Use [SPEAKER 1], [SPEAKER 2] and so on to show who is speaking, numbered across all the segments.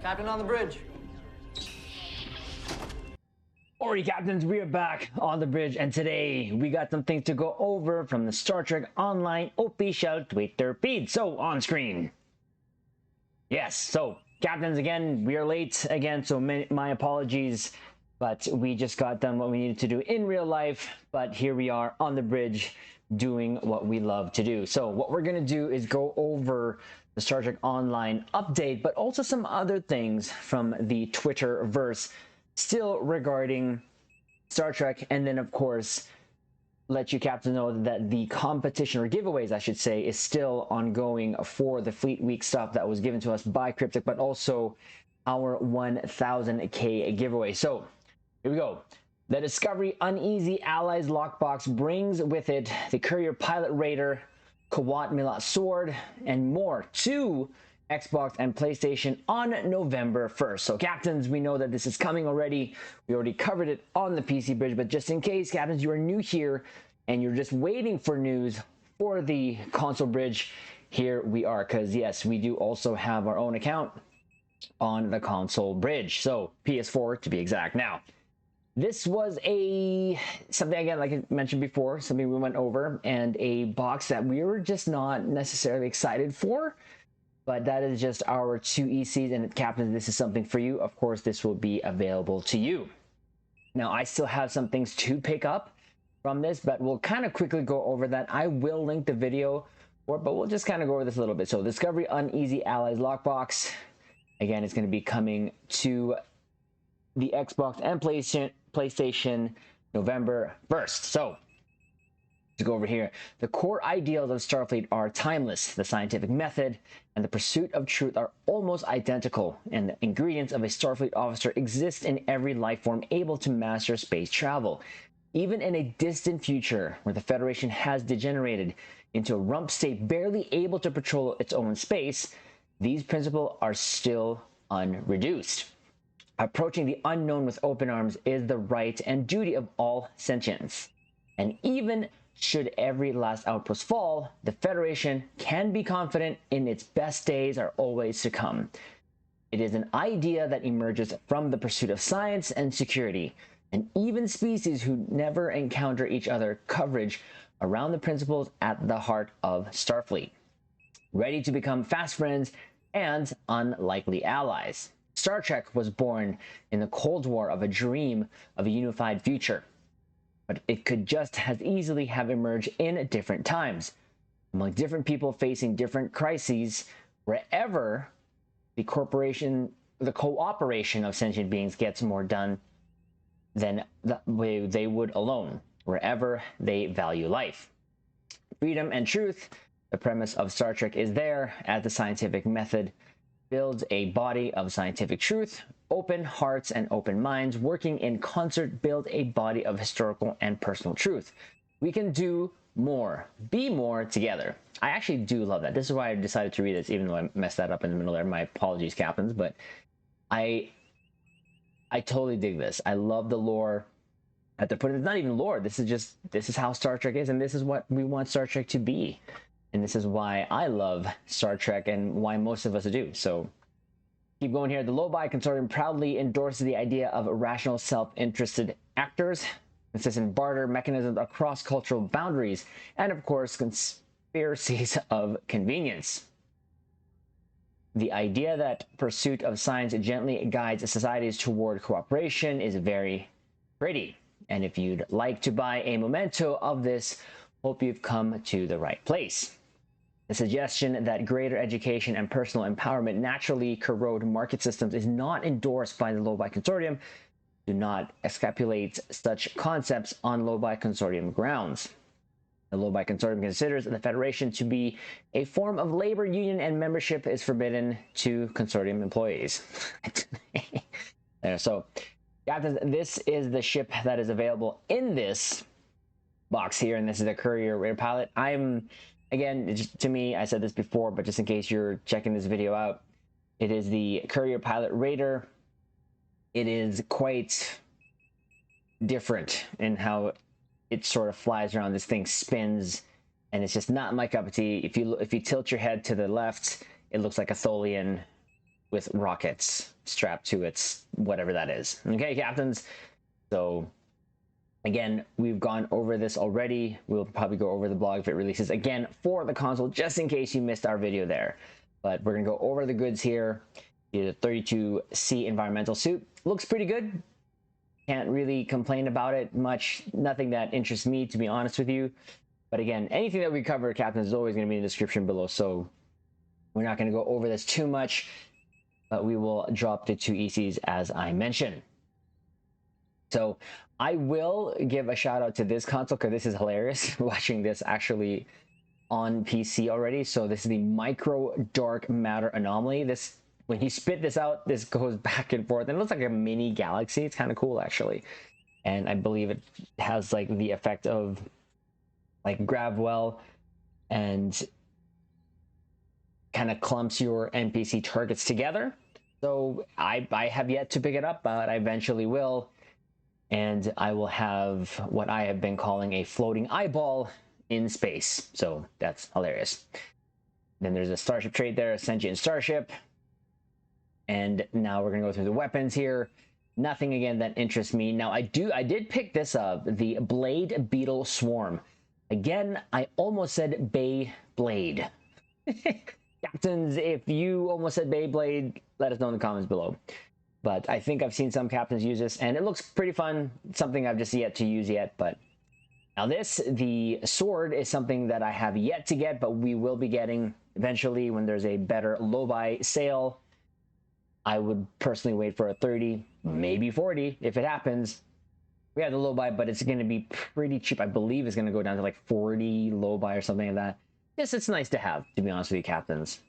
[SPEAKER 1] Captain on the bridge.
[SPEAKER 2] Alrighty, captains, we are back on the bridge, and today we got some things to go over from the Star Trek Online official Twitter feed. So, on screen. Yes, so, captains, again, we are late again, so my apologies, but we just got done what we needed to do in real life, but here we are on the bridge doing what we love to do. So, what we're going to do is go over the Star Trek Online update, but also some other things from the Twitterverse still regarding Star Trek, and then of course let you captain know that the competition, or giveaways I should say, is still ongoing for the Fleet Week stuff that was given to us by Cryptic, but also our 1000k giveaway. So here we go. The Discovery Uneasy Allies lockbox brings with it the Courier Pilot Raider, Kawat Milat Sword, and more to Xbox and PlayStation on November 1st. So captains, we know that this is coming already. We already covered it on the PC bridge, but just in case, captains, you are new here and you're just waiting for news for the console bridge, here we are, because yes, we do also have our own account on the console bridge. So PS4 to be exact. Now, this was something, again, like I mentioned before, something we went over, and a box that we were just not necessarily excited for. But that is just our 2 ECs, and captains, this is something for you. Of course, this will be available to you. Now, I still have some things to pick up from this, but we'll kind of quickly go over that. I will link the video for it, but we'll just kind of go over this a little bit. So, Discovery Uneasy Allies lockbox. Again, it's going to be coming to the Xbox and PlayStation November 1st. So, to go over here, the core ideals of Starfleet are timeless. The scientific method and the pursuit of truth are almost identical, and the ingredients of a Starfleet officer exist in every life form able to master space travel. Even in a distant future where the Federation has degenerated into a rump state barely able to patrol its own space, these principles are still unreduced. Approaching the unknown with open arms is the right and duty of all sentients. And even should every last outpost fall, the Federation can be confident in its best days are always to come. It is an idea that emerges from the pursuit of science and security, and even species who never encounter each other coverage around the principles at the heart of Starfleet. Ready to become fast friends and unlikely allies. Star Trek was born in the Cold War of a dream of a unified future, but it could just as easily have emerged in different times, among different people facing different crises, wherever the cooperation of sentient beings gets more done than the way they would alone, wherever they value life. Freedom and truth, the premise of Star Trek, is there as the scientific method builds a body of scientific truth. Open hearts and open minds working in concert build a body of historical and personal truth. We can do more, be more together. I actually do love that. This is why I decided to read this, even though I messed that up in the middle there. My apologies, captains, but I totally dig this. I love the lore. I have to put it, it's not even lore. This is how Star Trek is, and this is what we want Star Trek to be. And this is why I love Star Trek and why most of us do. So keep going here. The Lobi Consortium proudly endorses the idea of rational, self-interested actors, consistent barter mechanisms across cultural boundaries, and of course, conspiracies of convenience. The idea that pursuit of science gently guides societies toward cooperation is very pretty. And if you'd like to buy a memento of this, hope you've come to the right place. The suggestion that greater education and personal empowerment naturally corrode market systems is not endorsed by the Lobi Consortium. Do not extrapolate such concepts on Lobi Consortium grounds. The Lobi Consortium considers the Federation to be a form of labor union, and membership is forbidden to Consortium employees. There, so, captains, this is the ship that is available in this box here, and this is a Courier Raider Pilot. Again, to me, I said this before, but just in case you're checking this video out, it is the Courier Pilot Raider. It is quite different in how it sort of flies around. This thing spins, and it's just not my cup of tea. If you tilt your head to the left, it looks like a Tholian with rockets strapped to its whatever that is. Okay, captains. So again, we've gone over this already. We'll probably go over the blog if it releases again for the console, just in case you missed our video there. But we're gonna go over the goods here. The 32C environmental suit looks pretty good. Can't really complain about it much. Nothing that interests me, to be honest with you. But again, anything that we cover, captains, is always going to be in the description below. So we're not going to go over this too much, but we will drop the two ECs as I mentioned. So I will give a shout out to this console because this is hilarious. Watching this actually on PC already. So this is the micro dark matter anomaly. This, when you spit this out, this goes back and forth, and it looks like a mini galaxy. It's kind of cool actually, and I believe it has like the effect of like grab well and kind of clumps your NPC targets together. So I have yet to pick it up, but I eventually will, and I will have what I have been calling a floating eyeball in space. So that's hilarious. Then there's a starship trait there, a sentient starship. And now we're gonna go through the weapons here. Nothing again that interests me. Now I did pick this up, the Blade Beetle Swarm. Again, I almost said Beyblade. Captains, if you almost said Beyblade, let us know in the comments below. But I think I've seen some captains use this, and it looks pretty fun. Something I've just yet to use yet. But now this, the sword, is something that I have yet to get, but we will be getting eventually when there's a better low-buy sale. I would personally wait for a 30, maybe 40 if it happens. We have the low buy, but it's going to be pretty cheap. I believe it's going to go down to like 40 low buy or something like that. Yes, it's nice to have, to be honest with you, captains.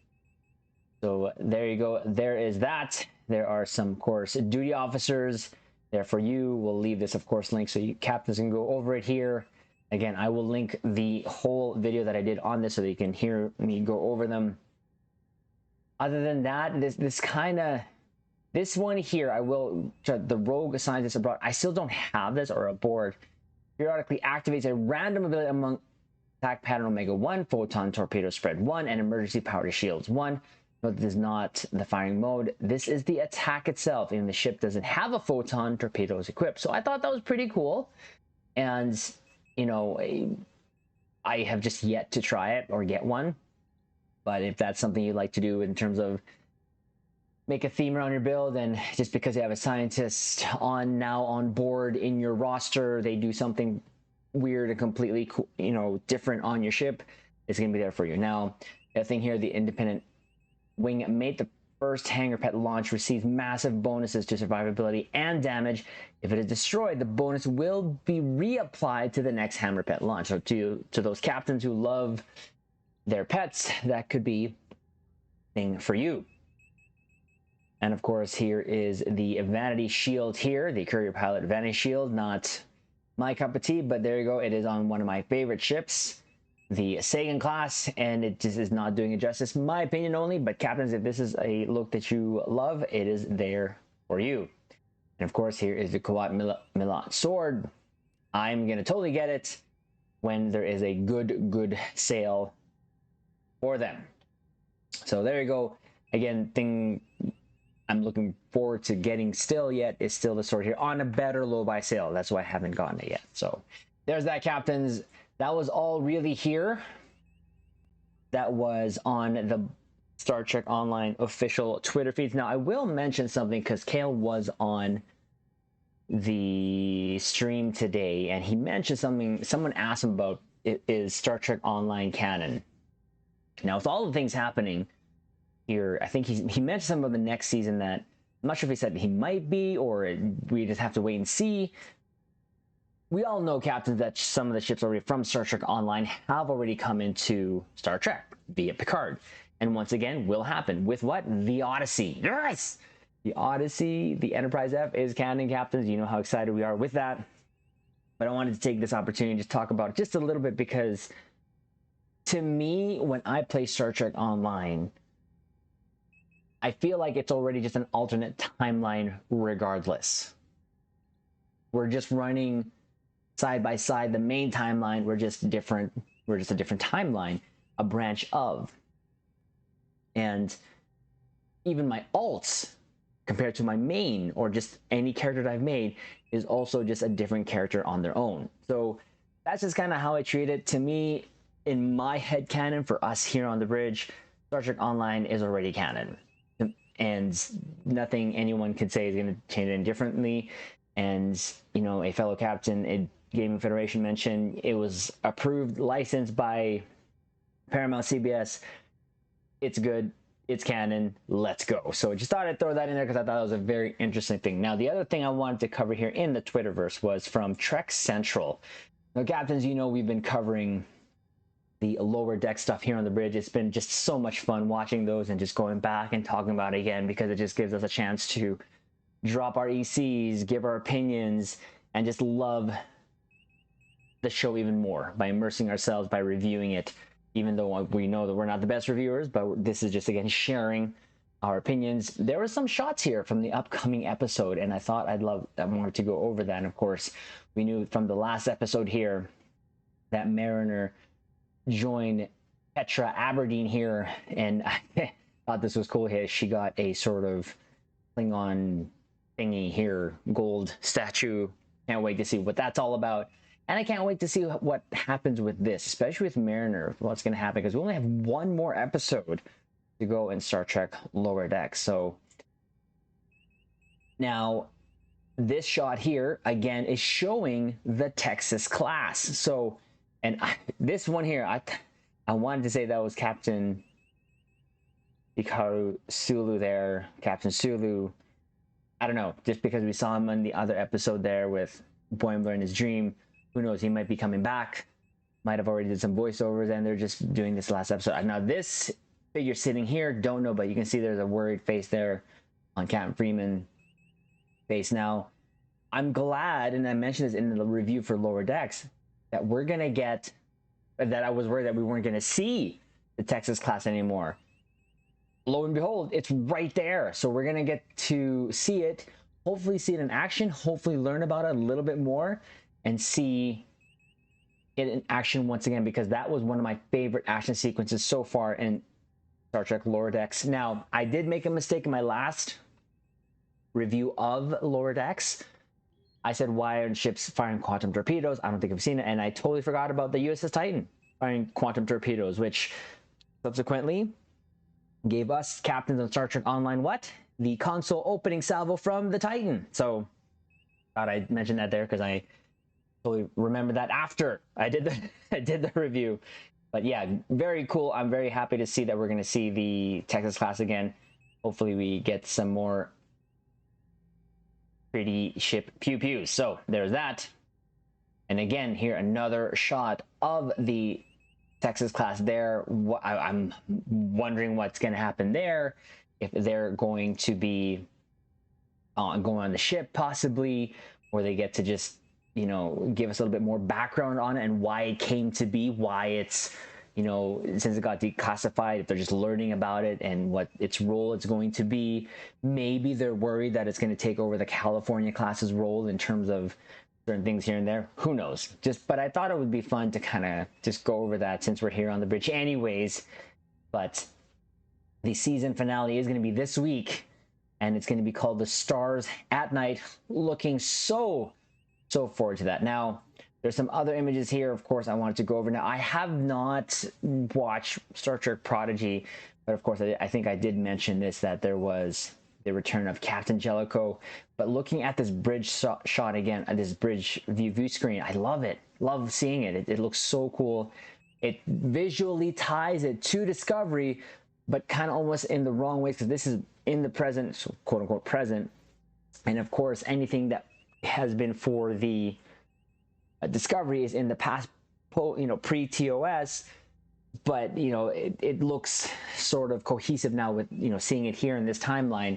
[SPEAKER 2] So there you go. There is that. There are some, of course, duty officers there for you. We'll leave this, of course, link so you captains can go over it here. Again, I will link the whole video that I did on this so that you can hear me go over them. Other than that, this one here, I will, the Rogue Scientist Abroad, I still don't have this, or a board. Periodically activates a random ability among attack pattern Omega 1, photon torpedo spread 1, and emergency power shields 1. Note this is not the firing mode. This is the attack itself, and the ship doesn't have a photon torpedoes equipped. So I thought that was pretty cool. And, you know, I have just yet to try it or get one. But if that's something you'd like to do in terms of make a theme around your build, and just because you have a scientist on board in your roster, they do something weird and completely, you know, different on your ship, it's going to be there for you. Now, the thing here, the independent wing mate, the first hangar pet launch receives massive bonuses to survivability and damage. If it is destroyed, the bonus will be reapplied to the next hammer pet launch. So to those captains who love their pets, that could be a thing for you. And of course, here is the Vanity Shield here, the Courier Pilot Vanity Shield. Not my cup of tea, but there you go. It is on one of my favorite ships, the Sagan class, and it just is not doing it justice, my opinion only. But captains, if this is a look that you love, it is there for you. And of course, here is the Kawat Milat sword. I'm going to totally get it when there is a good sale for them. So there you go. Again, thing I'm looking forward to getting still yet is still the sword here on a better low buy sale. That's why I haven't gotten it yet. So there's that, captains. That was all really here. That was on the Star Trek Online official Twitter feeds. Now I will mention something because Kale was on the stream today and he mentioned something. Someone asked him about is Star Trek Online canon. Now, with all the things happening here, I think he mentioned something about the next season that I'm not sure if he said he might be, or we just have to wait and see. We all know, captains, that some of the ships already from Star Trek Online have already come into Star Trek via Picard. And once again, will happen with what? The Odyssey. Yes! The Odyssey, the Enterprise F is canon, captains. You know how excited we are with that. But I wanted to take this opportunity to just talk about it just a little bit because to me, when I play Star Trek Online, I feel like it's already just an alternate timeline regardless. We're just running side by side the main timeline. We're just different. We're just a different timeline, a branch of. And even my alts compared to my main or just any character that I've made is also just a different character on their own. So that's just kind of how I treat it. To me, in my head canon, for us here on the bridge, Star Trek Online is already canon, and nothing anyone could say is going to change it differently. And you know, a fellow captain at Gaming Federation mentioned it was approved, licensed by Paramount CBS. It's good. It's canon. Let's go. So just thought I'd throw that in there because I thought it was a very interesting thing. Now, the other thing I wanted to cover here in the Twitterverse was from Trek Central. Now, captains, you know we've been covering the lower deck stuff here on the bridge. It's been just so much fun watching those and just going back and talking about it again, because it just gives us a chance to drop our ECs, give our opinions, and just love the show even more by immersing ourselves, by reviewing it, even though we know that we're not the best reviewers. But this is just, again, sharing our opinions. There were some shots here from the upcoming episode, and I thought I wanted to go over that. And of course, we knew from the last episode here that Mariner joined Petra Aberdeen here, and I thought this was cool here. She got a sort of Klingon thingy here, gold statue. Can't wait to see what that's all about. And I can't wait to see what happens with this, especially with Mariner, what's going to happen, because we only have one more episode to go in Star Trek Lower Decks. So now this shot here, again, is showing the Texas class. So, and this one here, I wanted to say that was Captain Hikaru Sulu there, Captain Sulu. I don't know, just because we saw him in the other episode there with Boimler in his dream. Who knows, he might be coming back, might have already did some voiceovers, and they're just doing this last episode. Now this figure sitting here, don't know, but you can see there's a worried face there on Captain Freeman's face. Now, I'm glad, and I mentioned this in the review for Lower Decks, that we're going to get, that I was worried that we weren't going to see the Texas class anymore. Lo and behold, it's right there. So we're going to get to see it, hopefully see it in action, hopefully learn about it a little bit more, and see it in action once again, because that was one of my favorite action sequences so far in Star Trek Lower Decks. Now, I did make a mistake in my last review of Lower Decks. I said, why aren't ships firing quantum torpedoes? I don't think I've seen it. And I totally forgot about the USS Titan firing quantum torpedoes, which subsequently gave us captains on Star Trek Online what? The console opening salvo from the Titan. So thought I'd mention that there because I totally remember that after I did the review. But yeah, very cool. I'm very happy to see that we're going to see the Texas class again. Hopefully we get some more pretty ship pew-pews. So there's that. And again, here another shot of the Texas class there. I'm wondering what's going to happen there. If they're going to be going on the ship possibly, or they get to just, you know, give us a little bit more background on it and why it came to be, why it's, you know, since it got declassified, if they're just learning about it and what its role is going to be. Maybe they're worried that it's going to take over the California class's role in terms of certain things here and there. Who knows? But I thought it would be fun to kind of just go over that since we're here on the bridge anyways. But the season finale is going to be this week, and it's going to be called The Stars at Night. Looking so forward to that. Now, there's some other images here, of course, I wanted to go over. Now, I have not watched Star Trek Prodigy, but of course, I think I did mention this, that there was the return of Captain Jellicoe. But looking at this bridge shot again, at this bridge view screen, I love it. Love seeing it. It looks so cool. It visually ties it to Discovery, but kind of almost in the wrong ways, because this is in the present, so quote unquote present. And of course, anything that has been for the Discovery is in the past, you know, pre-TOS, but you know, it looks sort of cohesive now with, you know, seeing it here in this timeline.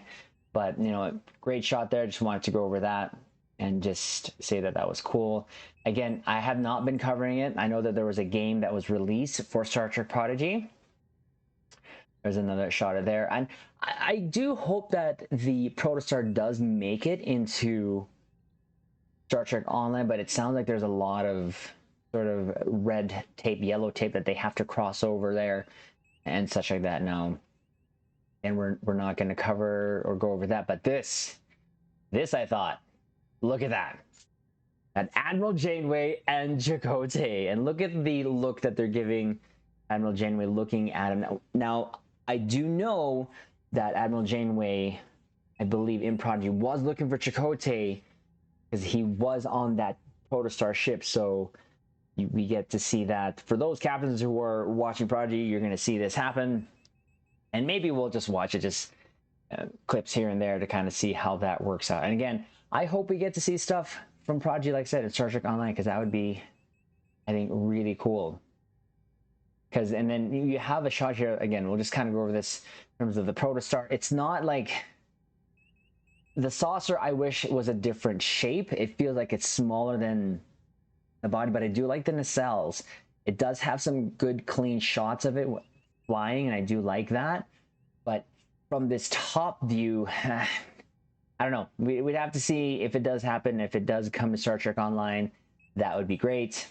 [SPEAKER 2] But you know, great shot there. Just wanted to go over that and just say that that was cool. Again, I have not been covering it. I know that there was a game that was released for Star Trek Prodigy. There's another shot of there, and I do hope that the Protostar does make it into Star Trek Online, but it sounds like there's a lot of sort of red tape, yellow tape that they have to cross over there and such like that. Now, and we're not going to cover or go over that. But this I thought, look at that. That Admiral Janeway and Chakotay, and look at the look that they're giving Admiral Janeway looking at him. Now, I do know that Admiral Janeway, I believe in Prodigy, was looking for Chakotay because he was on that Protostar ship. So we get to see that. For those captains who are watching Prodigy, you're going to see this happen. And maybe we'll just watch it, just clips here and there to kind of see how that works out. And again, I hope we get to see stuff from Prodigy, like I said, in Star Trek Online, because that would be, I think, really cool. Because, and then you have a shot here, again, we'll just kind of go over this in terms of the Protostar. It's not like the saucer, I wish it was a different shape. It feels like it's smaller than the body, but I do like the nacelles. It does have some good clean shots of it flying, and I do like that. But from this top view, I don't know. We'd have to see if it does happen. If it does come to Star Trek Online, that would be great.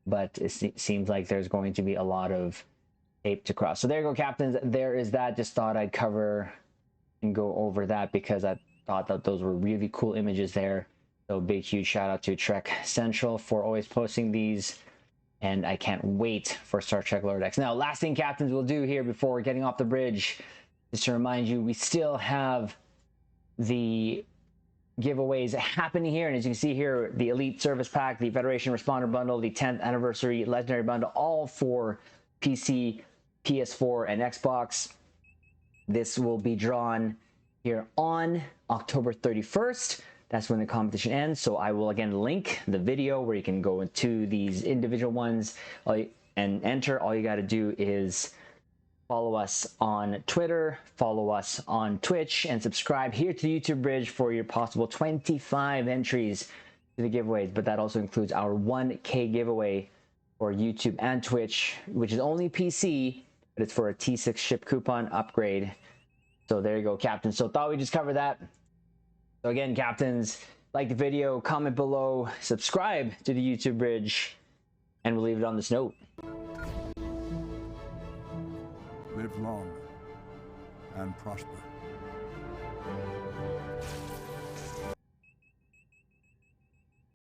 [SPEAKER 2] But it seems like there's going to be a lot of tape to cross. So there you go, captains. There is that. Just thought I'd cover and go over that because I thought that those were really cool images there. So big, huge shout out to Trek Central for always posting these. And I can't wait for Star Trek Lower Decks. Now, last thing, captains, we'll do here before getting off the bridge, just to remind you, we still have the giveaways happening here. And as you can see here, the Elite Service Pack, the Federation Responder Bundle, the 10th Anniversary Legendary Bundle, all for PC, PS4, and Xbox. This will be drawn here on October 31st. That's when the competition ends. So I will again link the video where you can go into these individual ones and enter. All you got to do is follow us on Twitter, follow us on Twitch, and subscribe here to the YouTube Bridge for your possible 25 entries to the giveaways. But that also includes our 1K giveaway for YouTube and Twitch, which is only PC, but it's for a T6 ship coupon upgrade. So there you go, captains. So thought we'd just cover that. So again, captains, like the video, comment below, subscribe to the YouTube Bridge, and we'll leave it on this note.
[SPEAKER 1] Live long and prosper.